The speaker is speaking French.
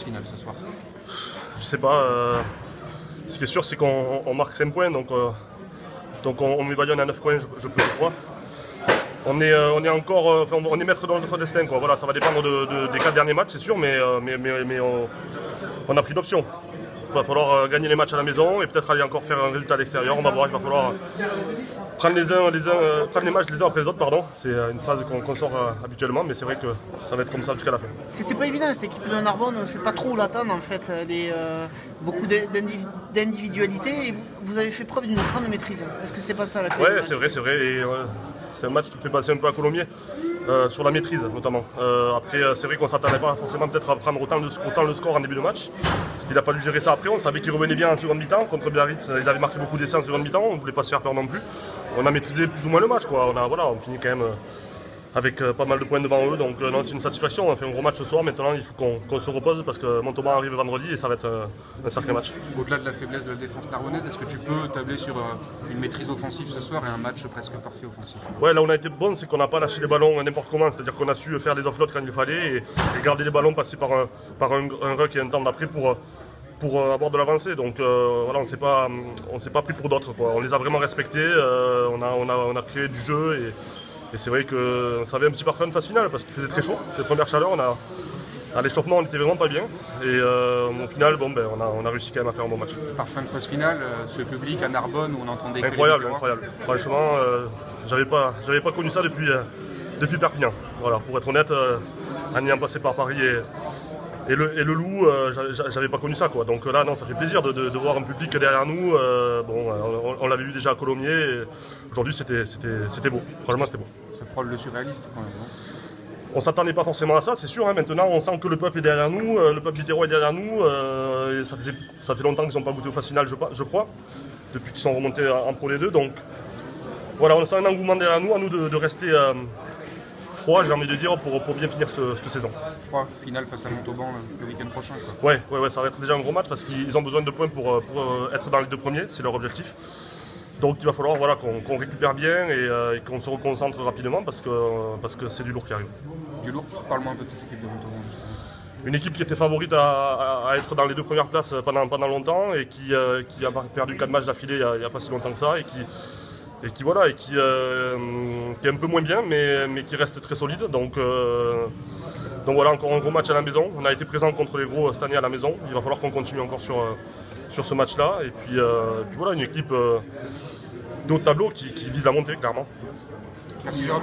phase finale ce soir? Je sais pas. Ce qui est sûr, c'est qu'on marque 5 points, donc on met Bayonne à 9 points, je crois. On est encore, enfin, on est maître dans notre destin, quoi. Voilà, ça va dépendre des 4 derniers matchs, c'est sûr, mais on a pris l'option. Il va falloir gagner les matchs à la maison et peut-être aller encore faire un résultat à l'extérieur. On va voir, il va falloir prendre les matchs les uns après les autres, pardon. C'est une phrase qu'on sort habituellement, mais c'est vrai que ça va être comme ça jusqu'à la fin. C'était pas évident cette équipe de Narbonne, on ne sait pas trop où l'attendre en fait. Beaucoup d'individualité et vous avez fait preuve d'une grande maîtrise. Est-ce que c'est pas ça la clé? Ouais, c'est vrai. Et, c'est un match qui me fait passer un peu à Colomiers, sur la maîtrise notamment. Après, c'est vrai qu'on ne s'attendait pas forcément peut-être à prendre autant le score en début de match. Il a fallu gérer ça après. On savait qu'ils revenaient bien en seconde mi-temps. Contre Biarritz, ils avaient marqué beaucoup d'essais en seconde mi-temps. On ne voulait pas se faire peur non plus. On a maîtrisé plus ou moins le match, quoi. On finit quand même avec pas mal de points devant eux. Donc non, c'est une satisfaction. On fait un gros match ce soir. Maintenant, il faut qu'on se repose parce que Montauban arrive vendredi et ça va être un sacré match. Au-delà de la faiblesse de la défense narbonnaise, est-ce que tu peux tabler sur une maîtrise offensive ce soir et un match presque parfait offensif? Ouais, là où on a été bon, c'est qu'on n'a pas lâché les ballons n'importe comment. C'est-à-dire qu'on a su faire des offloads quand il fallait et garder les ballons, passer par un ruck et un temps d'après pour avoir de l'avancée. Donc voilà, on s'est pas pris pour d'autres, quoi. On les a vraiment respectés, on a créé du jeu et c'est vrai que ça avait un petit parfum de phase finale parce qu'il faisait très chaud. C'était la première chaleur, à l'échauffement on était vraiment pas bien et au final on a réussi quand même à faire un bon match. Parfum de phase finale, ce public à Narbonne où on entendait incroyable. Franchement, j'avais pas connu ça depuis Perpignan. Voilà, pour être honnête, en ayant passé par Paris et le Loup, j'avais pas connu ça, quoi. Donc là, non, ça fait plaisir de voir un public derrière nous. On l'avait vu déjà à Colomiers. Aujourd'hui, c'était beau. Franchement, c'était beau. Ça frôle le surréaliste quand même, non? On s'attendait pas forcément à ça, c'est sûr. Hein. Maintenant, on sent que le peuple est derrière nous, le peuple littérois est derrière nous. Et ça fait longtemps qu'ils n'ont pas goûté aux phases finales, je crois, depuis qu'ils sont remontés en Pro D2. Donc voilà, on sent un engouement derrière nous, à nous de rester froid, j'ai envie de dire, pour bien finir cette saison. Froid, finale face à Montauban le week-end prochain, quoi. Ouais, ça va être déjà un gros match parce qu'ils ont besoin de points pour être dans les 2 premiers, c'est leur objectif. Donc il va falloir qu'on récupère bien et qu'on se reconcentre rapidement parce que c'est du lourd qui arrive. Du lourd? Parle-moi un peu de cette équipe de Montauban, justement. Une équipe qui était favorite à être dans les 2 premières places pendant longtemps et qui a perdu 4 matchs d'affilée il n'y a pas si longtemps que ça et qui est un peu moins bien mais qui reste très solide. Donc voilà, encore un gros match à la maison. On a été présent contre les gros cette année à la maison. Il va falloir qu'on continue encore sur ce match-là. Et puis voilà, une équipe de haut tableau qui vise la montée, clairement. Merci Jérôme.